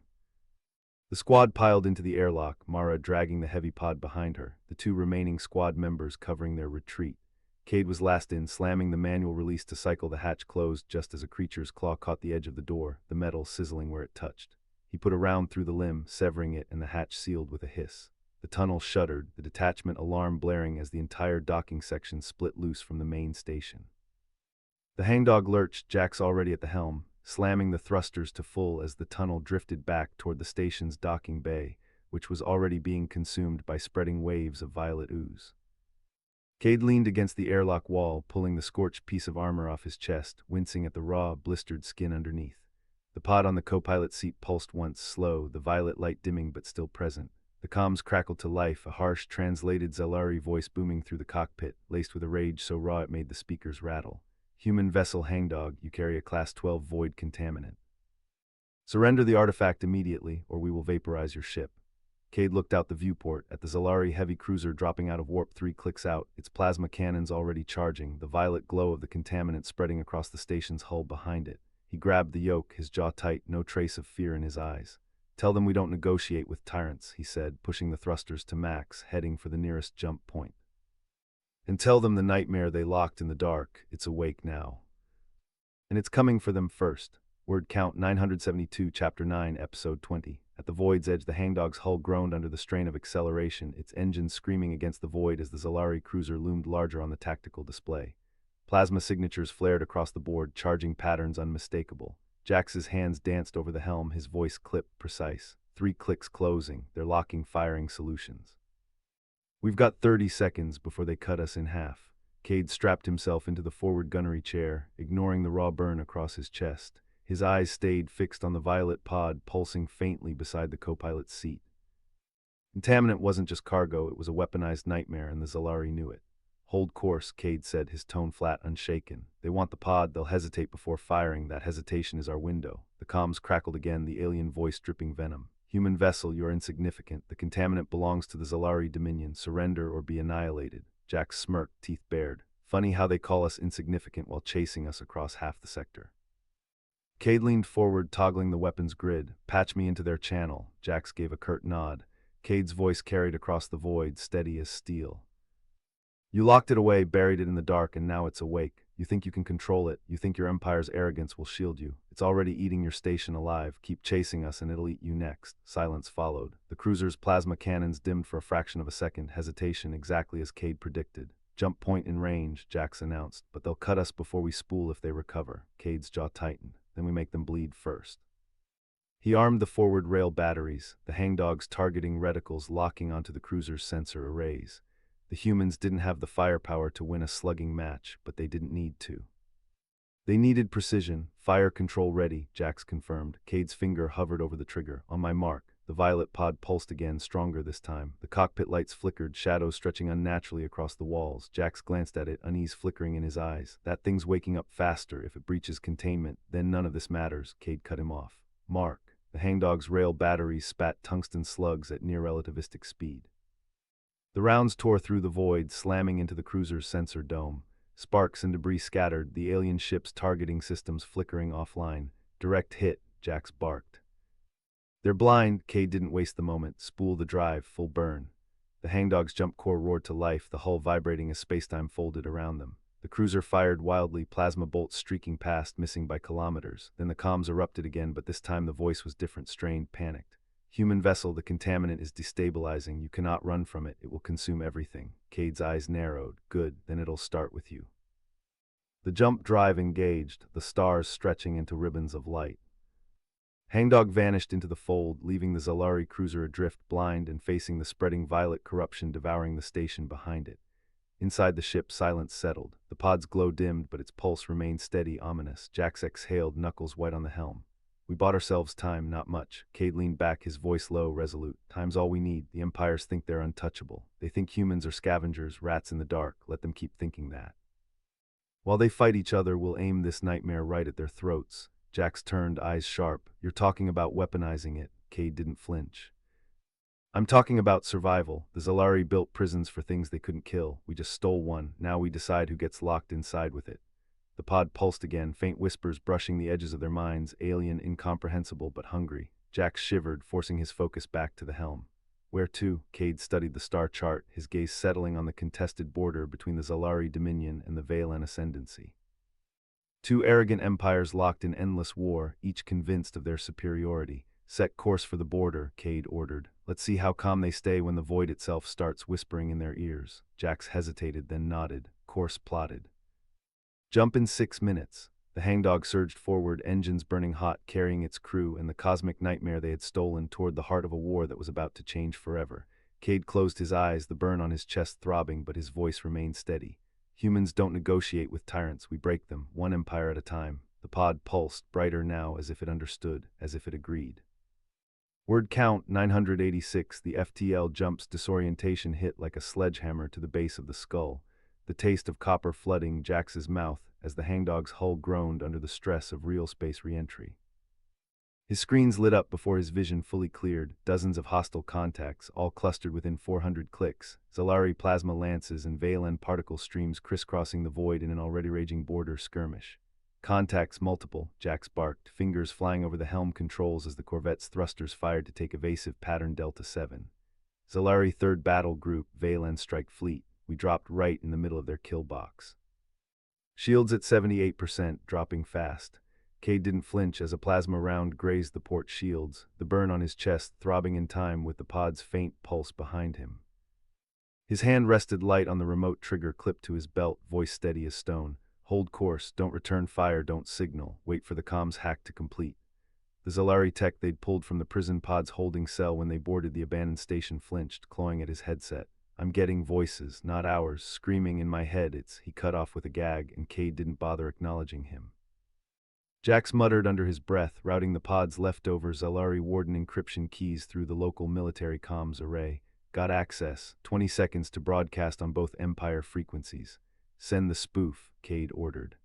The squad piled into the airlock, Mara dragging the heavy pod behind her, the two remaining squad members covering their retreat. Cade was last in, slamming the manual release to cycle the hatch closed just as a creature's claw caught the edge of the door, the metal sizzling where it touched. He put a round through the limb, severing it, and the hatch sealed with a hiss. The tunnel shuddered, the detachment alarm blaring as the entire docking section split loose from the main station. The hangdog lurched, Jax already at the helm, slamming the thrusters to full as the tunnel drifted back toward the station's docking bay, which was already being consumed by spreading waves of violet ooze. Cade leaned against the airlock wall, pulling the scorched piece of armor off his chest, wincing at the raw, blistered skin underneath. The pod on the co-pilot seat pulsed once, slow, the violet light dimming but still present. The comms crackled to life, a harsh, translated Zalari voice booming through the cockpit, laced with a rage so raw it made the speakers rattle. "Human vessel hangdog, you carry a Class 12 void contaminant. Surrender the artifact immediately, or we will vaporize your ship." Cade looked out the viewport, at the Zalari heavy cruiser dropping out of warp 3 clicks out, its plasma cannons already charging, the violet glow of the contaminant spreading across the station's hull behind it. He grabbed the yoke, his jaw tight, no trace of fear in his eyes. "Tell them we don't negotiate with tyrants," he said, pushing the thrusters to max, heading for the nearest jump point. "And tell them the nightmare they locked in the dark, it's awake now. And it's coming for them first." Word count 972, Chapter 9, Episode 20. At the void's edge, the hangdog's hull groaned under the strain of acceleration, its engines screaming against the void as the Zalari cruiser loomed larger on the tactical display. Plasma signatures flared across the board, charging patterns unmistakable. Jax's hands danced over the helm, his voice clipped, precise. 3 clicks closing, they're locking firing solutions. We've got 30 seconds before they cut us in half. Cade strapped himself into the forward gunnery chair, ignoring the raw burn across his chest. His eyes stayed fixed on the violet pod pulsing faintly beside the co-pilot's seat. Contaminant wasn't just cargo, it was a weaponized nightmare, and the Zalari knew it. Hold course, Cade said, his tone flat, unshaken. They want the pod, they'll hesitate before firing. That hesitation is our window. The comms crackled again, the alien voice dripping venom. Human vessel, you're insignificant. The contaminant belongs to the Zalari Dominion. Surrender or be annihilated. Jax smirked, teeth bared. Funny how they call us insignificant while chasing us across half the sector. Cade leaned forward, toggling the weapon's grid. Patch me into their channel. Jax gave a curt nod. Cade's voice carried across the void, steady as steel. You locked it away, buried it in the dark, and now it's awake. You think you can control it. You think your empire's arrogance will shield you. It's already eating your station alive. Keep chasing us and it'll eat you next. Silence followed. The cruiser's plasma cannons dimmed for a fraction of a second. Hesitation, exactly as Cade predicted. Jump point in range, Jax announced. But they'll cut us before we spool if they recover. Cade's jaw tightened. Then we make them bleed first. He armed the forward rail batteries, the hangdogs targeting reticles locking onto the cruiser's sensor arrays. The humans didn't have the firepower to win a slugging match, but they didn't need to. They needed precision. Fire control ready, Jax confirmed. Cade's finger hovered over the trigger. On my mark. The violet pod pulsed again, stronger this time. The cockpit lights flickered, shadows stretching unnaturally across the walls. Jax glanced at it, unease flickering in his eyes. That thing's waking up faster. If it breaches containment, then none of this matters. Cade cut him off. Mark. The hangdog's rail batteries spat tungsten slugs at near-relativistic speed. The rounds tore through the void, slamming into the cruiser's sensor dome. Sparks and debris scattered, the alien ship's targeting systems flickering offline. Direct hit, Jax barked. They're blind, Cade didn't waste the moment. Spool the drive, full burn. The hangdog's jump core roared to life, the hull vibrating as spacetime folded around them. The cruiser fired wildly, plasma bolts streaking past, missing by kilometers. Then the comms erupted again, but this time the voice was different, strained, panicked. Human vessel, the contaminant is destabilizing. You cannot run from it. It will consume everything. Cade's eyes narrowed. Good, then it'll start with you. The jump drive engaged, the stars stretching into ribbons of light. Hangdog vanished into the fold, leaving the Zalari cruiser adrift, blind and facing the spreading violet corruption devouring the station behind it. Inside the ship, silence settled. The pod's glow dimmed, but its pulse remained steady, ominous. Jax exhaled, knuckles white on the helm. We bought ourselves time, not much. Cade leaned back, his voice low, resolute. Time's all we need. The empires think they're untouchable. They think humans are scavengers, rats in the dark. Let them keep thinking that. While they fight each other, we'll aim this nightmare right at their throats. Jax turned, eyes sharp. You're talking about weaponizing it. Cade didn't flinch. I'm talking about survival. The Zalari built prisons for things they couldn't kill. We just stole one. Now we decide who gets locked inside with it. The pod pulsed again, faint whispers brushing the edges of their minds, alien, incomprehensible, but hungry. Jax shivered, forcing his focus back to the helm. Where to? Cade studied the star chart, his gaze settling on the contested border between the Zalari Dominion and the Valen Ascendancy. 2 arrogant empires locked in endless war, each convinced of their superiority. Set course for the border, Cade ordered. Let's see how calm they stay when the void itself starts whispering in their ears. Jax hesitated, then nodded. Course plotted. Jump in 6 minutes. The hangdog surged forward, engines burning hot, carrying its crew and the cosmic nightmare they had stolen toward the heart of a war that was about to change forever. Cade closed his eyes, the burn on his chest throbbing, but his voice remained steady. Humans don't negotiate with tyrants, we break them, one empire at a time. The pod pulsed, brighter now, as if it understood, as if it agreed. Word count 986, the FTL jump's disorientation hit like a sledgehammer to the base of the skull. The taste of copper flooding Jax's mouth as the hangdog's hull groaned under the stress of real space re-entry. His screens lit up before his vision fully cleared, dozens of hostile contacts, all clustered within 400 clicks, Zalari plasma lances and Valen particle streams crisscrossing the void in an already raging border skirmish. Contacts multiple, Jax barked, fingers flying over the helm controls as the corvette's thrusters fired to take evasive pattern Delta 7. Zalari 3rd Battle Group, Valen Strike Fleet. We dropped right in the middle of their kill box. Shields at 78%, dropping fast. Cade didn't flinch as a plasma round grazed the port shields, the burn on his chest throbbing in time with the pod's faint pulse behind him. His hand rested light on the remote trigger clipped to his belt, voice steady as stone. Hold course, don't return fire, don't signal, wait for the comms hack to complete. The Zalari tech they'd pulled from the prison pod's holding cell when they boarded the abandoned station flinched, clawing at his headset. I'm getting voices, not ours, screaming in my head. He cut off with a gag, and Cade didn't bother acknowledging him. Jax muttered under his breath, routing the pod's leftover Zalari Warden encryption keys through the local military comms array. Got access, 20 seconds to broadcast on both Empire frequencies. Send the spoof, Cade ordered.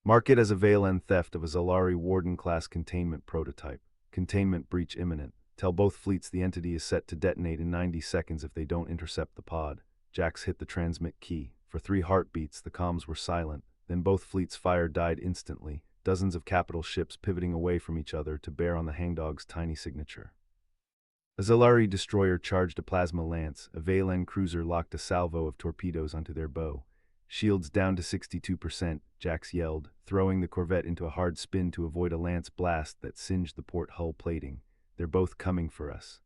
Mark it as a Valen theft of a Zalari Warden-class containment prototype. Containment breach imminent. Tell both fleets the entity is set to detonate in 90 seconds if they don't intercept the pod. Jax hit the transmit key. For 3 heartbeats, the comms were silent. Then both fleets' fire died instantly, dozens of capital ships pivoting away from each other to bear on the hangdog's tiny signature. A Zalari destroyer charged a plasma lance. A Valen cruiser locked a salvo of torpedoes onto their bow. Shields down to 62%, Jax yelled, throwing the corvette into a hard spin to avoid a lance blast that singed the port hull plating. They're both coming for us.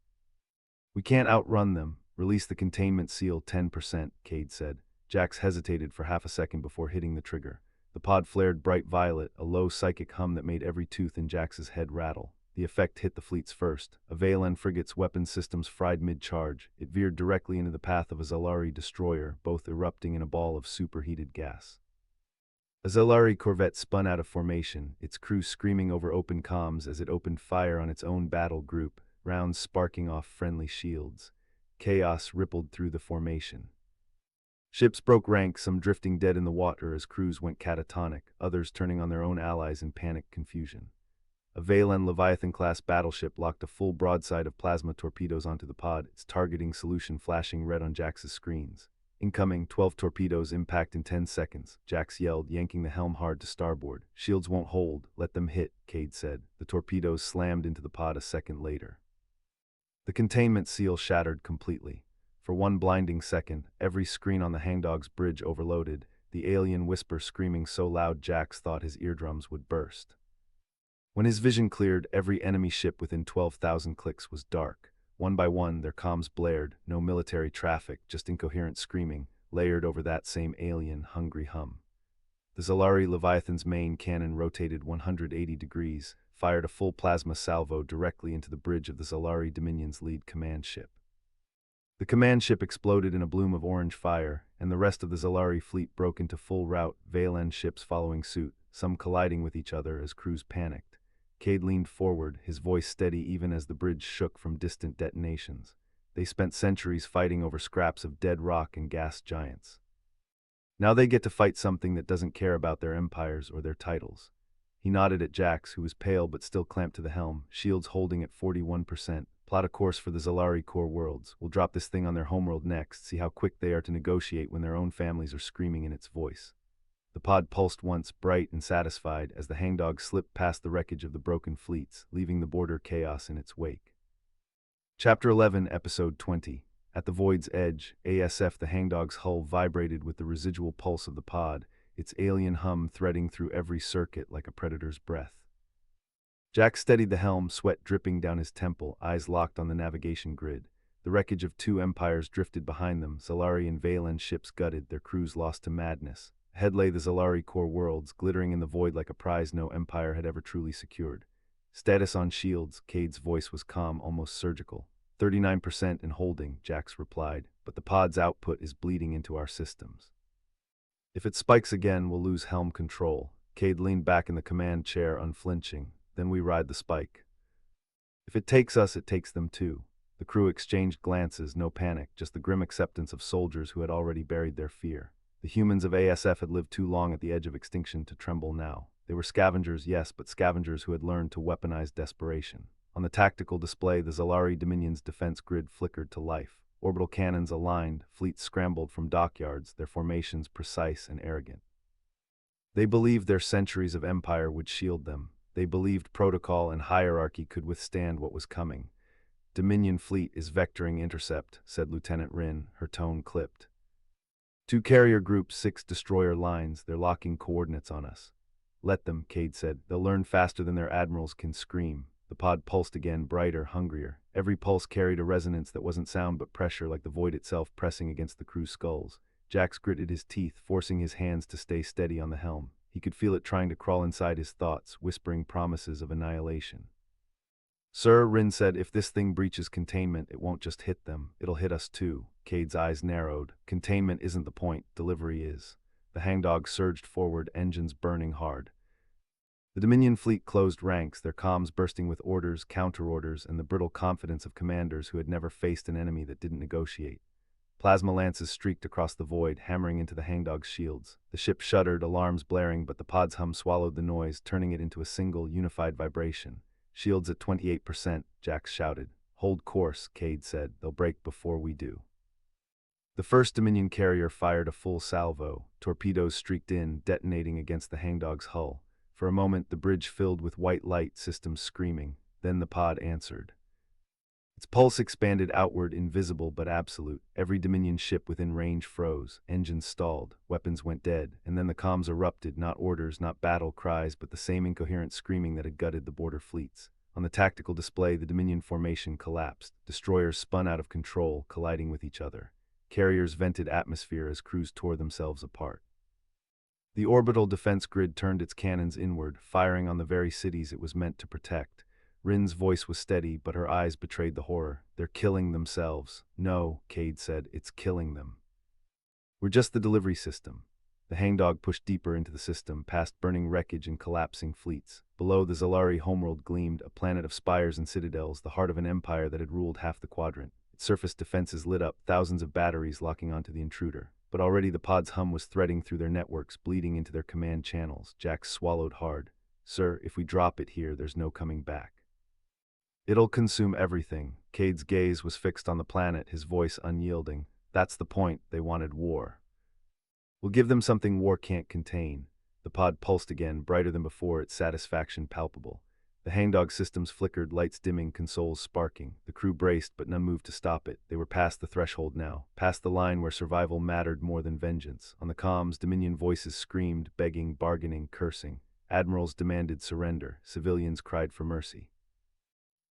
We can't outrun them. Release the containment seal 10%, Cade said. Jax hesitated for half a second before hitting the trigger. The pod flared bright violet, a low psychic hum that made every tooth in Jax's head rattle. The effect hit the fleets first. A Valen frigate's weapon systems fried mid-charge. It veered directly into the path of a Zalari destroyer, both erupting in a ball of superheated gas. A Zalari corvette spun out of formation, its crew screaming over open comms as it opened fire on its own battle group, rounds sparking off friendly shields. Chaos rippled through the formation. Ships broke rank, some drifting dead in the water as crews went catatonic, others turning on their own allies in panicked confusion. A Valen Leviathan-class battleship locked a full broadside of plasma torpedoes onto the pod, its targeting solution flashing red on Jax's screens. Incoming, 12 torpedoes impact in 10 seconds, Jax yelled, yanking the helm hard to starboard. Shields won't hold, let them hit, Cade said. The torpedoes slammed into the pod a second later. The containment seal shattered completely. For one blinding second, every screen on the hangdog's bridge overloaded, the alien whisper screaming so loud Jax thought his eardrums would burst. When his vision cleared, every enemy ship within 12,000 clicks was dark. One by one, their comms blared, no military traffic, just incoherent screaming, layered over that same alien, hungry hum. The Zalari Leviathan's main cannon rotated 180 degrees, fired a full plasma salvo directly into the bridge of the Zalari Dominion's lead command ship. The command ship exploded in a bloom of orange fire, and the rest of the Zalari fleet broke into full rout, Valen ships following suit, some colliding with each other as crews panicked. Cade leaned forward, his voice steady even as the bridge shook from distant detonations. They spent centuries fighting over scraps of dead rock and gas giants. Now they get to fight something that doesn't care about their empires or their titles. He nodded at Jax, who was pale but still clamped to the helm, shields holding at 41%. Plot a course for the Zalari core worlds. We'll drop this thing on their homeworld next, see how quick they are to negotiate when their own families are screaming in its voice. The pod pulsed once, bright and satisfied, as the hangdog slipped past the wreckage of the broken fleets, leaving the border chaos in its wake. Chapter 11, Episode 20. At the void's edge, ASF the hangdog's hull vibrated with the residual pulse of the pod, its alien hum threading through every circuit like a predator's breath. Jack steadied the helm, sweat dripping down his temple, eyes locked on the navigation grid. The wreckage of 2 empires drifted behind them, Zalari and Valen ships gutted, their crews lost to madness. Ahead lay the Zalari core worlds, glittering in the void like a prize no empire had ever truly secured. Status on shields, Cade's voice was calm, almost surgical. 39% and holding, Jax replied, but the pod's output is bleeding into our systems. If it spikes again, we'll lose helm control. Cade leaned back in the command chair, unflinching. Then we ride the spike. If it takes us, it takes them too. The crew exchanged glances, no panic, just the grim acceptance of soldiers who had already buried their fear. The humans of ASF had lived too long at the edge of extinction to tremble now. They were scavengers, yes, but scavengers who had learned to weaponize desperation. On the tactical display, the Zalari Dominion's defense grid flickered to life. Orbital cannons aligned, fleets scrambled from dockyards, their formations precise and arrogant. They believed their centuries of empire would shield them. They believed protocol and hierarchy could withstand what was coming. Dominion fleet is vectoring intercept, said Lieutenant Rin, her tone clipped. 2 carrier groups, 6 destroyer lines, they're locking coordinates on us. Let them, Cade said. They'll learn faster than their admirals can scream. The pod pulsed again, brighter, hungrier. Every pulse carried a resonance that wasn't sound but pressure, like the void itself pressing against the crew's skulls. Jax gritted his teeth, forcing his hands to stay steady on the helm. He could feel it trying to crawl inside his thoughts, whispering promises of annihilation. Sir, Rin said, if this thing breaches containment, it won't just hit them, it'll hit us too. Cade's eyes narrowed. Containment isn't the point, delivery is. The hangdog surged forward, engines burning hard. The Dominion fleet closed ranks, their comms bursting with orders, counter-orders, and the brittle confidence of commanders who had never faced an enemy that didn't negotiate. Plasma lances streaked across the void, hammering into the hangdog's shields. The ship shuddered, alarms blaring, but the pod's hum swallowed the noise, turning it into a single, unified vibration. Shields at 28%, Jax shouted. Hold course, Cade said. They'll break before we do. The first Dominion carrier fired a full salvo. Torpedoes streaked in, detonating against the hangdog's hull. For a moment, the bridge filled with white light, systems screaming. Then the pod answered. Its pulse expanded outward, invisible but absolute. Every Dominion ship within range froze. Engines stalled. Weapons went dead. And then the comms erupted, not orders, not battle cries, but the same incoherent screaming that had gutted the border fleets. On the tactical display, the Dominion formation collapsed. Destroyers spun out of control, colliding with each other. Carriers vented atmosphere as crews tore themselves apart. The orbital defense grid turned its cannons inward, firing on the very cities it was meant to protect. Rin's voice was steady, but her eyes betrayed the horror. They're killing themselves. No, Cade said, it's killing them. We're just the delivery system. The hangdog pushed deeper into the system, past burning wreckage and collapsing fleets. Below, the Zalari homeworld gleamed, a planet of spires and citadels, the heart of an empire that had ruled half the quadrant. Its surface defenses lit up, thousands of batteries locking onto the intruder. But already the pod's hum was threading through their networks, bleeding into their command channels. Jax swallowed hard. Sir, if we drop it here, there's no coming back. It'll consume everything. Cade's gaze was fixed on the planet, his voice unyielding. That's the point. They wanted war. We'll give them something war can't contain. The pod pulsed again, brighter than before, its satisfaction palpable. The hangdog systems flickered, lights dimming, consoles sparking. The crew braced, but none moved to stop it. They were past the threshold now, past the line where survival mattered more than vengeance. On the comms, Dominion voices screamed, begging, bargaining, cursing. Admirals demanded surrender. Civilians cried for mercy.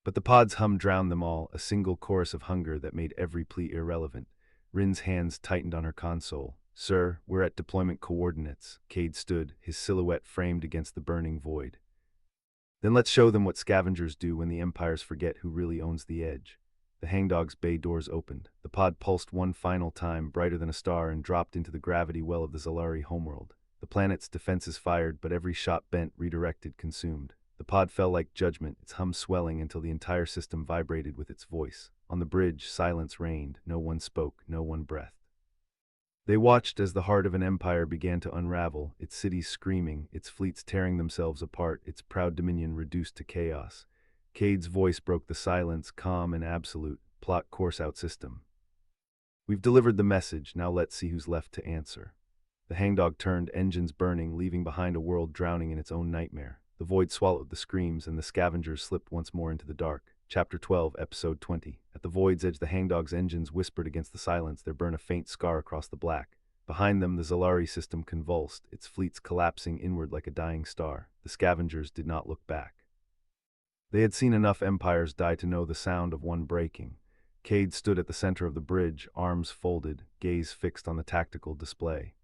But the pod's hum drowned them all, a single chorus of hunger that made every plea irrelevant. Rin's hands tightened on her console. Sir, we're at deployment coordinates. Cade stood, his silhouette framed against the burning void. Then let's show them what scavengers do when the empires forget who really owns the edge. The hangdog's bay doors opened. The pod pulsed one final time, brighter than a star, and dropped into the gravity well of the Zalari homeworld. The planet's defenses fired, but every shot bent, redirected, consumed. The pod fell like judgment, its hum swelling until the entire system vibrated with its voice. On the bridge, silence reigned. No one spoke, no one breathed. They watched as the heart of an empire began to unravel, its cities screaming, its fleets tearing themselves apart, its proud dominion reduced to chaos. Cade's voice broke the silence, calm and absolute. Plot course out system. We've delivered the message, now let's see who's left to answer. The hangdog turned, engines burning, leaving behind a world drowning in its own nightmare. The void swallowed the screams, and the scavengers slipped once more into the dark. Chapter 12, Episode 20. At the void's edge, the hangdog's engines whispered against the silence, there burned a faint scar across the black. Behind them, the Zalari system convulsed, its fleets collapsing inward like a dying star. The scavengers did not look back. They had seen enough empires die to know the sound of one breaking. Cade stood at the center of the bridge, arms folded, gaze fixed on the tactical display.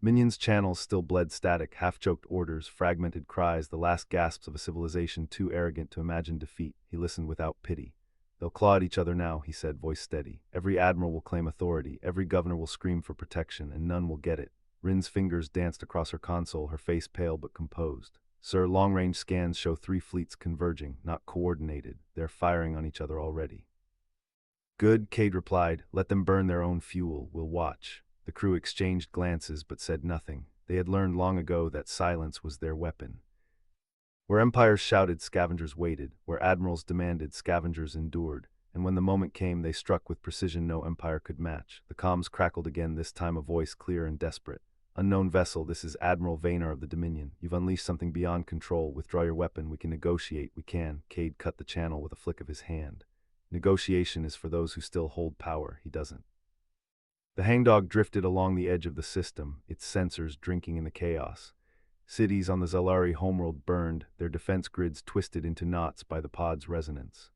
Minion's channels still bled static, half-choked orders, fragmented cries, the last gasps of a civilization too arrogant to imagine defeat. He listened without pity. They'll claw at each other now, he said, voice steady. Every admiral will claim authority, every governor will scream for protection, and none will get it. Rin's fingers danced across her console, her face pale but composed. Sir, long-range scans show 3 fleets converging, not coordinated. They're firing on each other already. Good, Cade replied. Let them burn their own fuel. We'll watch. The crew exchanged glances but said nothing. They had learned long ago that silence was their weapon. Where empires shouted, scavengers waited. Where admirals demanded, scavengers endured. And when the moment came, they struck with precision no empire could match. The comms crackled again, this time a voice clear and desperate. Unknown vessel, this is Admiral Vayner of the Dominion. You've unleashed something beyond control. Withdraw your weapon. We can negotiate. We can. Cade cut the channel with a flick of his hand. Negotiation is for those who still hold power. He doesn't. The hangdog drifted along the edge of the system, its sensors drinking in the chaos. Cities on the Zalari homeworld burned, their defense grids twisted into knots by the pod's resonance.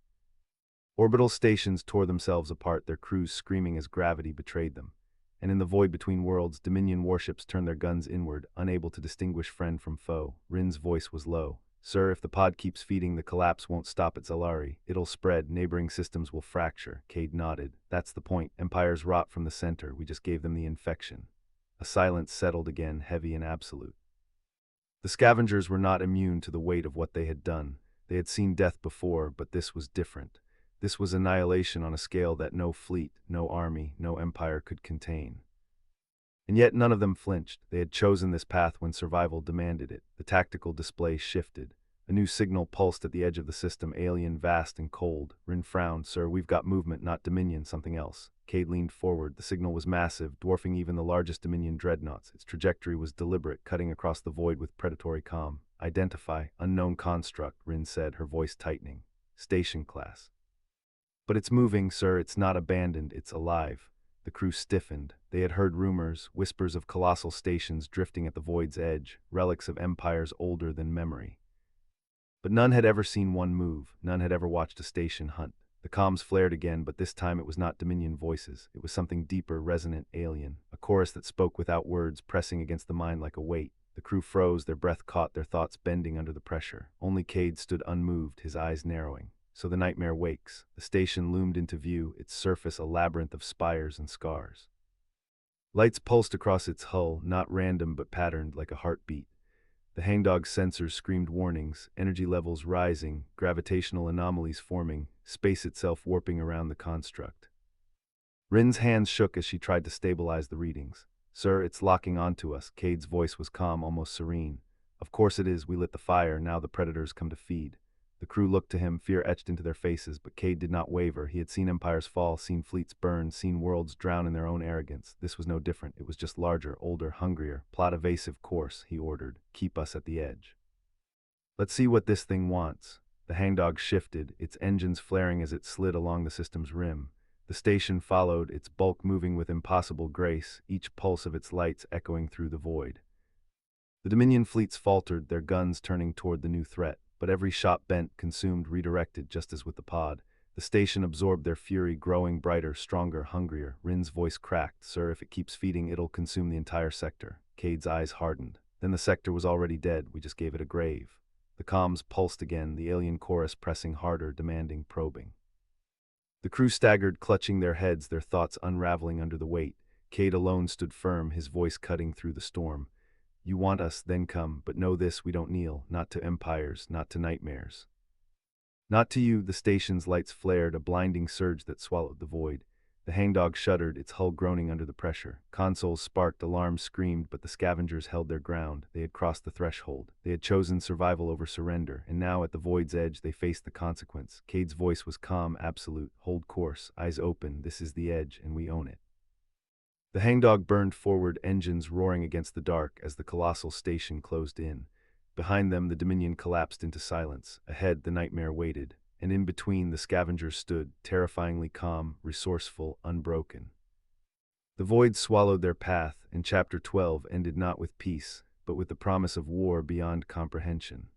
Orbital stations tore themselves apart, their crews screaming as gravity betrayed them. and in the void between worlds, Dominion warships turned their guns inward, unable to distinguish friend from foe. Rin's voice was low. Sir, if the pod keeps feeding, the collapse won't stop at Zalari. It'll spread, neighboring systems will fracture. Cade nodded. That's the point. Empires rot from the center. We just gave them the infection. A silence settled again, heavy and absolute. The scavengers were not immune to the weight of what they had done. They had seen death before, but this was different. This was annihilation on a scale that no fleet, no army, no empire could contain. And yet none of them flinched. They had chosen this path when survival demanded it. The tactical display shifted. A new signal pulsed at the edge of the system, alien, vast, and cold. Rin frowned. Sir, we've got movement, not Dominion, something else. Cade leaned forward. The signal was massive, dwarfing even the largest Dominion dreadnoughts. Its trajectory was deliberate, cutting across the void with predatory calm. Identify. Unknown construct, Rin said, her voice tightening. Station class. But it's moving, sir. It's not abandoned. It's alive. The crew stiffened. They had heard rumors, whispers of colossal stations drifting at the void's edge, relics of empires older than memory. But none had ever seen one move. None had ever watched a station hunt. The comms flared again, but this time it was not Dominion voices. It was something deeper, resonant, alien. A chorus that spoke without words, pressing against the mind like a weight. The crew froze, their breath caught, their thoughts bending under the pressure. Only Cade stood unmoved, his eyes narrowing. So the nightmare wakes. The station loomed into view, its surface a labyrinth of spires and scars. Lights pulsed across its hull, not random but patterned like a heartbeat. The hangdog's sensors screamed warnings, energy levels rising, gravitational anomalies forming, space itself warping around the construct. Rin's hands shook as she tried to stabilize the readings. Sir, it's locking onto us. Cade's voice was calm, almost serene. Of course it is. We lit the fire. Now the predators come to feed. The crew looked to him, fear etched into their faces, but Cade did not waver. He had seen empires fall, seen fleets burn, seen worlds drown in their own arrogance. This was no different. It was just larger, older, hungrier. Plot evasive course, he ordered. Keep us at the edge. Let's see what this thing wants. The hangdog shifted, its engines flaring as it slid along the system's rim. The station followed, its bulk moving with impossible grace, each pulse of its lights echoing through the void. The Dominion fleets faltered, their guns turning toward the new threat. But every shot bent, consumed, redirected, just as with the pod. The station absorbed their fury, growing brighter, stronger, hungrier. Rin's voice cracked. Sir, if it keeps feeding, it'll consume the entire sector. Cade's eyes hardened. Then the sector was already dead. We just gave it a grave. The comms pulsed again, the alien chorus pressing harder, demanding, probing. The crew staggered, clutching their heads, their thoughts unraveling under the weight. Cade alone stood firm, his voice cutting through the storm. You want us, then come, but know this, we don't kneel, not to empires, not to nightmares. Not to you. The station's lights flared, a blinding surge that swallowed the void. The hangdog shuddered, its hull groaning under the pressure. Consoles sparked, alarms screamed, but the scavengers held their ground. They had crossed the threshold. They had chosen survival over surrender, and now at the void's edge they faced the consequence. Cade's voice was calm, absolute. Hold course, eyes open, this is the edge, and we own it. The hangdog burned forward, engines roaring against the dark as the colossal station closed in. Behind them, the Dominion collapsed into silence. Ahead, the nightmare waited, and in between, the scavengers stood, terrifyingly calm, resourceful, unbroken. The void swallowed their path, and Chapter 12 ended not with peace, but with the promise of war beyond comprehension.